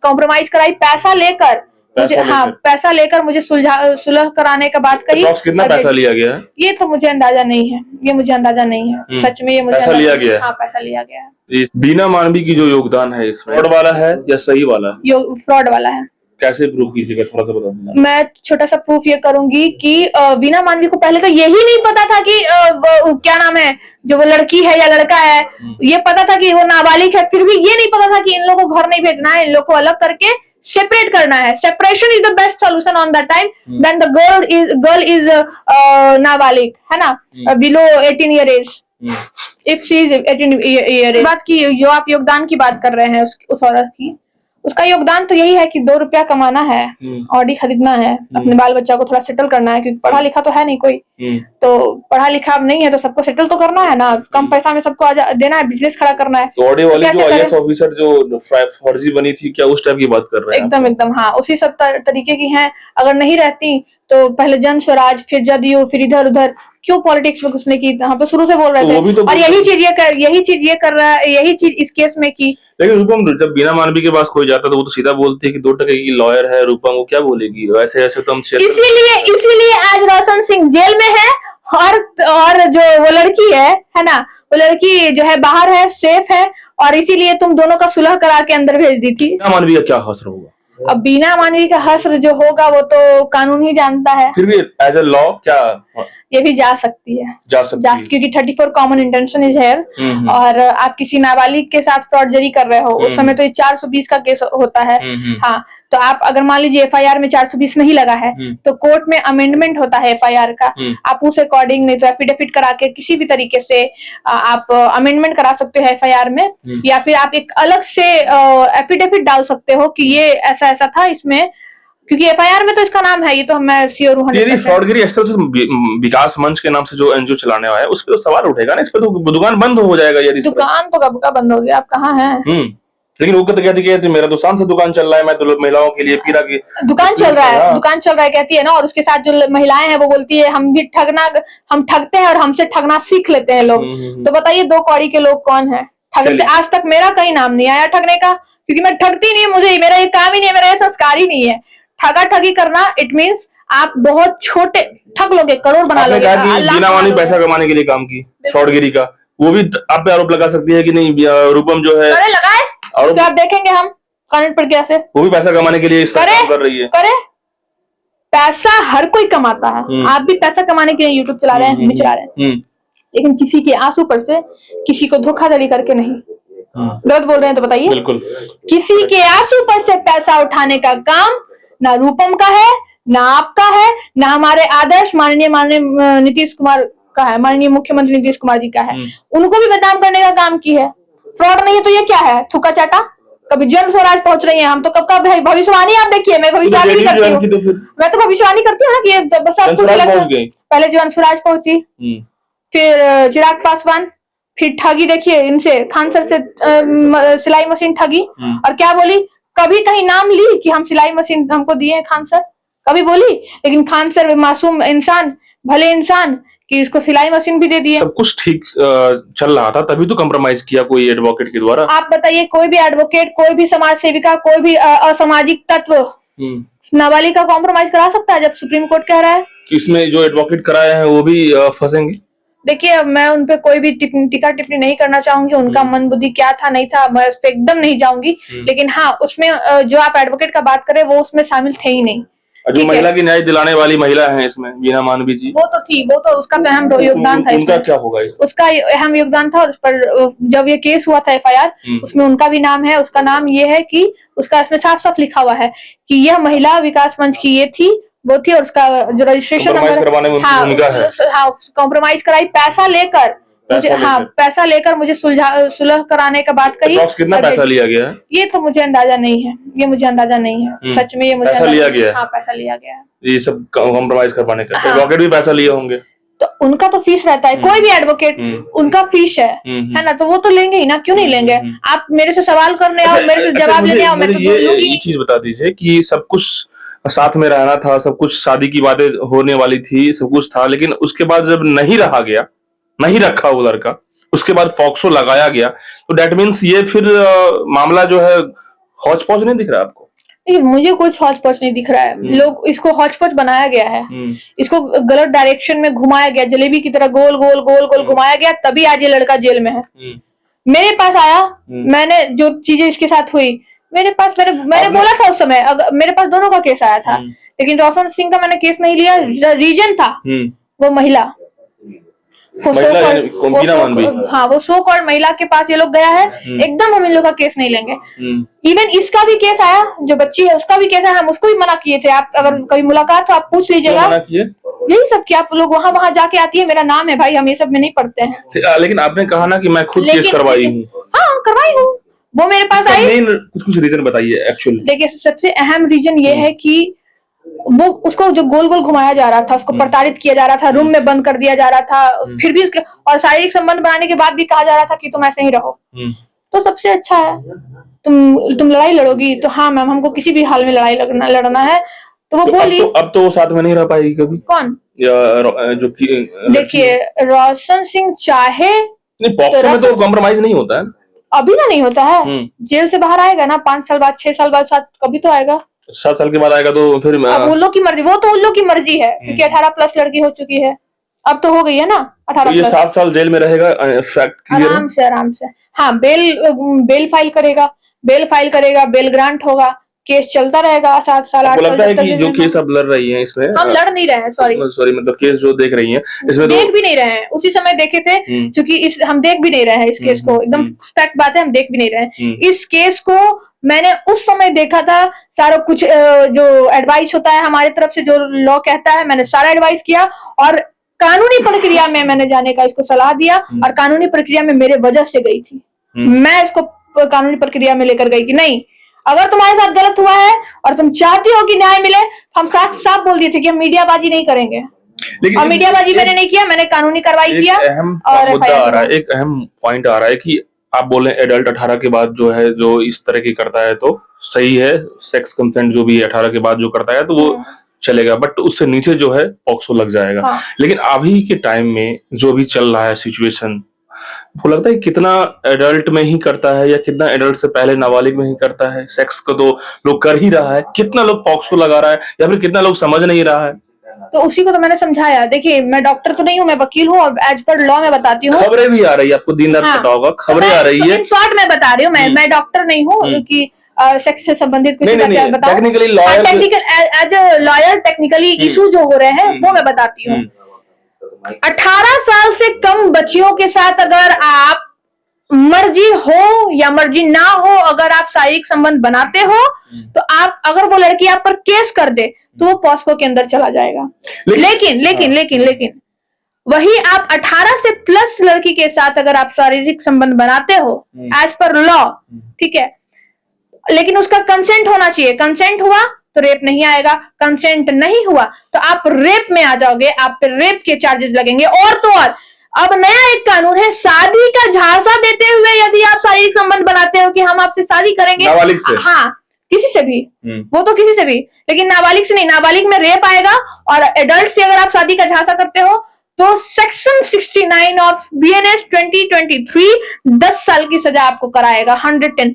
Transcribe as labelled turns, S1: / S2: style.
S1: Compromise कराई, पैसा लेकर मुझे, हाँ पैसा लेकर मुझे सुलह कराने का बात कही।
S2: कितना पैसा लिया गया है
S1: ये तो मुझे अंदाजा नहीं है, ये मुझे अंदाजा नहीं है सच में, ये मुझे
S2: पैसा लिया गया है।
S1: हाँ पैसा लिया गया है।
S2: बीना मानवी की जो योगदान है इसमें फ्रॉड वाला है या सही वाला?
S1: फ्रॉड वाला है।
S2: कैसे प्रूव कीजिएगा, थोड़ा सा बता दीजिए।
S1: मैं छोटा सा प्रूफ ये करूंगी कि बीना मानवी को पहले तो यही नहीं पता था कि क्या नाम है, जो वो लड़की है या लड़का है, ये पता था कि वो नाबालिग है, फिर भी ये नहीं पता था कि इन लोगों को घर नहीं भेजना है, इन लोगों को अलग करके सेपरेट करना है। Separation is the best solution on that time then the girl is नाबालिग, है ना, below 18 year age, if she is 18 year age. बात की जो आप योगदान की बात कर रहे हैं उस औरत की, उसका योगदान तो यही है कि 2 रुपया कमाना है, ऑडी खरीदना है, अपने बाल बच्चा को थोड़ा सेटल करना है, क्योंकि पढ़ा लिखा तो है नहीं कोई, तो पढ़ा लिखा नहीं है तो सबको सेटल तो करना है ना, कम पैसा में सबको देना है, बिजनेस खड़ा करना है।
S2: तो ऑडी वाली जो आईएएस ऑफिसर जो फर्जी बनी थी, क्या उस टाइप की बात कर रहे हैं?
S1: एकदम हाँ, उसी सब तरीके की हैं। अगर नहीं रहती तो पहले जन स्वराज, फिर जदयू, फिर इधर उधर, क्यों पॉलिटिक्स में घुसने की, हम तो शुरू से बोल रहे थे। तो और यही चीज ये कर रहा है, यही चीज इस केस में की।
S2: लेकिन रूपम, जब बीना मानवी के पास कोई जाता तो वो तो सीधा बोलती है कि 2 टके की लॉयर है रूपम, वो क्या बोलेगी? वैसे ऐसे तो हम
S1: इसीलिए आज रोशन सिंह जेल में है, और जो वो लड़की है ना, वो लड़की जो है बाहर है, सेफ है, और इसीलिए तुम दोनों का सुलह करा के अंदर भेज दी थी।
S2: बीना मानवी का क्या हश्र होगा?
S1: अब बीना मानवी का हश्र जो होगा वो तो कानून ही जानता है।
S2: फिर भी एज ए लॉ क्या
S1: ये भी जा सकती है, क्योंकि 34 कॉमन इंटेंशन इज हेयर, और आप किसी नाबालिग के साथ फ्रॉडजरी कर रहे हो, उस समय तो ये 420 का केस होता है। हाँ, तो आप अगर मान लीजिए एफआईआर में 420 नहीं लगा है तो कोर्ट में अमेंडमेंट होता है एफआईआर का, आप उस अकॉर्डिंग नहीं तो एफिडेविट करा के किसी भी तरीके से आप अमेंडमेंट करा सकते हो एफआईआर में, या फिर आप एक अलग से एफिडेविट डाल सकते हो कि ये ऐसा ऐसा था इसमें, क्योंकि एफआईआर में तो इसका नाम है, ये तो मैं श्योर हूं।
S2: फ्रॉडगिरी इस तरह से विकास मंच के नाम से जो एनजीओ चलाने वाला है उस पर तो सवाल उठेगा ना, इस पे तो दुकान बंद हो जाएगा यदि।
S1: दुकान तो कब का बंद हो गया, आप कहाँ हैं?
S2: लेकिन वो तो कहती है मेरा तो शान से दुकान चल रहा है, मैं तो महिलाओं के लिए पीरा की
S1: दुकान चल रहा है कहती है ना, और उसके साथ जो महिलाएं हैं वो बोलती है हम ठगते हैं और हमसे ठगना सीख लेते हैं लोग। तो बताइए 2 कौड़ी के लोग कौन है ठगते? आज तक मेरा कहीं नाम नहीं आया ठगने का, क्योंकि मैं ठगती नहीं, मुझे मेरा ये काम ही नहीं है, मेरा ये संस्कार ही नहीं है। ठगा ठगी करना इट मीन्स आप बहुत छोटे ठग लोगे, करोड़ बना लोगे।
S2: बीना मानवी पैसा कमाने के लिए काम की फ्रॉडगिरी का, वो भी आप पे आरोप लगा सकती है कि नहीं रूपम जो है
S1: लगाए, और क्या देखेंगे हम कानून प्रक्रिया से, वो
S2: भी पैसा कमाने के लिए काम कर रही है।
S1: करे पैसा हर कोई कमाता है, आप भी पैसा कमाने के लिए यूट्यूब चला रहे हैं, हम भी चला रहे हैं, लेकिन किसी के आंसू पर से किसी को धोखाधड़ी करके नहीं। गलत बोल रहे हैं तो बताइए।
S2: बिल्कुल,
S1: किसी के आंसू पर से पैसा उठाने का काम ना रूपम का है, ना आपका है, ना हमारे आदर्श माननीय नीतीश कुमार का है, माननीय मुख्यमंत्री नीतीश कुमार जी का है। उनको भी बदनाम करने का काम की है। फ्रॉड नहीं है तो ये क्या है, थुका चाटा? कभी जन स्वराज पहुंच रही है, हम तो कब का भविष्यवाणी, आप देखिए मैं भविष्यवाणी भी करती हूँ, मैं तो भविष्यवाणी करती हूँ ना कि सब कुछ। पहले जन स्वराज पहुंची, फिर चिराग पासवान, फिर ठगी देखिए इनसे, खान सर से सिलाई मशीन ठगी, और क्या बोली, कभी कहीं नाम ली कि हम सिलाई मशीन हमको दिए खान सर, कभी बोली? लेकिन खान सर मासूम इंसान, भले इंसान, कि इसको सिलाई मशीन भी दे दिए।
S2: सब कुछ ठीक चल रहा था तभी तो कम्प्रोमाइज किया कोई एडवोकेट के द्वारा।
S1: आप बताइए, कोई भी एडवोकेट, कोई भी समाज सेविका, कोई भी असामाजिक तत्व नाबालिग का कॉम्प्रोमाइज करा सकता है जब सुप्रीम कोर्ट कह रहा है?
S2: इसमें जो एडवोकेट कराए हैं वो भी फंसेंगे।
S1: देखिए, मैं उन पे कोई भी टीका टिप्पणी नहीं करना चाहूंगी, उनका मन बुद्धि क्या था नहीं था मैं उस पर एकदम नहीं जाऊंगी, लेकिन हाँ, उसमें जो आप एडवोकेट का बात करें वो उसमें शामिल थे ही नहीं।
S2: जो महिला की न्याय दिलाने वाली महिला है इसमें, बीना मानवी जी,
S1: वो तो थी, वो तो उसका तो अहम योगदान था।
S2: उनका क्या होगा इसमें?
S1: उसका अहम योगदान था, और उस पर जब ये केस हुआ था एफआईआर, उसमें उनका भी नाम है। उसका नाम ये है कि उसका इसमें साफ साफ लिखा हुआ है कि यह महिला विकास मंच की ये थी, वो थी, और उसका जो रजिस्ट्रेशन नंबर, हाँ कॉम्प्रोमाइज कराई, पैसा लेकर मुझे, हाँ पैसा लेकर मुझे सुलह कराने का बात कही।
S2: कितना पैसा लिया गया है?
S1: ये तो मुझे अंदाजा नहीं है, ये मुझे अंदाजा नहीं है सच में, ये मुझे
S2: पैसा लिया गया है।
S1: हाँ पैसा लिया गया है,
S2: ये सब कॉम्प्रोमाइज करवाने का। एडवोकेट भी पैसा लिए होंगे
S1: तो उनका तो फीस रहता है, कोई भी एडवोकेट उनका फीस है ना, तो वो तो लेंगे ही ना, क्यों नहीं लेंगे? आप मेरे से सवाल करने आओ, मेरे से जवाब लेने आओ, मैं तो
S2: ये चीज बता दीजिए कि सब कुछ साथ में रहना था, सब कुछ शादी की बातें होने वाली थी, सब कुछ था, लेकिन उसके बाद जब नहीं रहा गया, नहीं रखा वो लड़का, उसके बाद फॉक्सो लगाया गया, तो डेट मीन्स ये फिर मामला जो है हौच पौच नहीं दिख रहा आपको?
S1: नहीं, मुझे कुछ हौच पौच नहीं दिख रहा है। लोग इसको हौच पौच बनाया गया है, इसको गलत डायरेक्शन में घुमाया गया, जलेबी की तरह गोल गोल गोल गोल घुमाया गया, तभी आज ये लड़का जेल में है। मेरे पास आया, मैंने जो चीजें इसके साथ हुई मेरे पास, मैंने बोला था उस समय, अगर मेरे पास दोनों का केस आया था, लेकिन रोशन सिंह का मैंने केस नहीं लिया। रीजन था वो महिला, हाँ, वो सो कॉल्ड महिला के पास ये लोग गया है, एकदम हम इन लोग का केस नहीं लेंगे। इवन इसका भी केस आया, जो बच्ची है उसका भी केस आया, हम उसको भी मना किए थे। आप अगर कभी मुलाकात तो आप पूछ लीजिएगा, यही सब कि आप लोग वहाँ जाके आती है, मेरा नाम है भाई, हम ये सब में नहीं पढ़ते हैं।
S2: लेकिन आपने कहा ना कि मैं खुद केस करवाई हूँ।
S1: हाँ, करवाई हूँ, वो मेरे पास आई।
S2: कुछ रीजन बताइए एक्चुअली।
S1: देखिए, सबसे अहम रीजन ये है कि वो उसको जो गोल गोल घुमाया जा रहा था, उसको प्रताड़ित किया जा रहा था, रूम में बंद कर दिया जा रहा था, फिर भी उसके, और शारीरिक संबंध बनाने के बाद भी कहा जा रहा था कि तुम ऐसे ही रहो। तो सबसे अच्छा है, तुम लड़ाई लड़ोगी तो हाँ मैम, हमको किसी भी हाल में लड़ाई लड़ना है। तो वो बोली।
S2: अब तो वो साथ में नहीं रह पाएगी कभी।
S1: कौन?
S2: जो
S1: देखिए, रोशन सिंह चाहे
S2: नहीं, पॉक्सो में तो कॉम्प्रोमाइज नहीं होता है
S1: अभी ना, नहीं होता है। जेल से बाहर आएगा ना 5 साल बाद, 6 साल बाद, 7 कभी तो आएगा,
S2: 7 साल के बाद आएगा, तो फिर
S1: अब उन लोग की मर्जी, वो तो उन लोग की मर्जी है, क्योंकि 18 प्लस लड़की हो चुकी है, अब तो हो गई है ना 18
S2: तो ये 7 साल जेल में रहेगा, फैक्ट क्लियर है?
S1: आराम से। हाँ, बेल फाइल करेगा, बेल ग्रांट होगा, केस चलता रहेगा 7 साल 8 साल।
S2: लगता है कि जो केस अब लड़ रही हैं इसमें,
S1: हम लड़ नहीं रहे हैं, सॉरी
S2: मतलब केस जो देख रही हैं इसमें
S1: देख भी नहीं रहे हैं, उसी समय देखे थे, क्योंकि हम देख भी नहीं रहे हैं इस केस को, एकदम फैक्ट बात है, हम देख भी नहीं रहे हैं इस केस को। मैंने उस समय देखा था, सारा कुछ जो एडवाइस होता है हमारी तरफ से, जो लॉ कहता है, मैंने सारा एडवाइस किया, और कानूनी प्रक्रिया में मैंने जाने का इसको सलाह दिया, और कानूनी प्रक्रिया में मेरे वजह से गई थी। मैं इसको कानूनी प्रक्रिया में लेकर गई कि नहीं, अगर तुम्हारे साथ गलत हुआ है और तुम चाहती हो कि न्याय मिले, हम साफ बोल दिए थे कि हम मीडियाबाजी नहीं करेंगे, और मीडियाबाजी मैंने नहीं किया, मैंने कानूनी कार्रवाई किया।
S2: और मुद्दा आ रहा है, एक अहम पॉइंट आ रहा है कि आप बोले एडल्ट 18 के बाद जो है, जो इस तरह की करता है तो सही है, सेक्स कंसेंट जो भी है 18 के बाद जो करता है तो वो चलेगा, बट उससे नीचे जो है पॉक्सो लग जाएगा। हाँ। लेकिन अभी के टाइम में जो भी चल रहा है सिचुएशन, वो लगता है कितना एडल्ट में ही करता है, या कितना एडल्ट से पहले नाबालिग में ही करता है सेक्स को, तो लोग कर ही रहा है, कितना लोग पॉक्सो लगा रहा है, या फिर कितना लोग समझ नहीं रहा है।
S1: तो उसी को तो मैंने समझाया। देखिए, मैं डॉक्टर तो नहीं हूँ, मैं वकील हूँ, और एज पर लॉ में बताती हूँ।
S2: खबरें भी आ रही है, आपको दिन रात पता होगा, खबरें आ रही है,
S1: शॉर्ट में बता रही हूँ, मैं डॉक्टर नहीं हूँ कि सेक्स से संबंधित कुछ
S2: बताऊं।
S1: As a lawyer technically issue जो हो रहे हैं वो मैं बताती हूँ। 18 साल से कम बच्चियों के साथ अगर आप मर्जी हो या मर्जी ना हो, अगर आप शारीरिक संबंध बनाते हो, तो आप, अगर वो लड़की आप पर केस कर दे तो वो पॉस्को के अंदर चला जाएगा। लेकिन वही आप 18 से प्लस लड़की के साथ अगर आप शारीरिक संबंध बनाते हो एज पर लॉ, ठीक है, लेकिन उसका कंसेंट होना चाहिए। कंसेंट हुआ तो रेप नहीं आएगा, कंसेंट नहीं हुआ तो आप रेप में आ जाओगे, आप पे रेप के चार्जेस लगेंगे। और तो और अब नया एक कानून है, शादी का झांसा देते हुए यदि आप शारीरिक संबंध बनाते हो कि हम आपसे शादी करेंगे,
S2: नाबालिग से,
S1: हाँ, किसी से भी, वो तो किसी से भी, लेकिन नाबालिग से नहीं। नाबालिग में रेप आएगा, और एडल्ट से अगर आप शादी का झांसा करते हो तो सेक्शन 69 ऑफ BNS 2023 10 साल की सजा आपको कराएगा, 110%।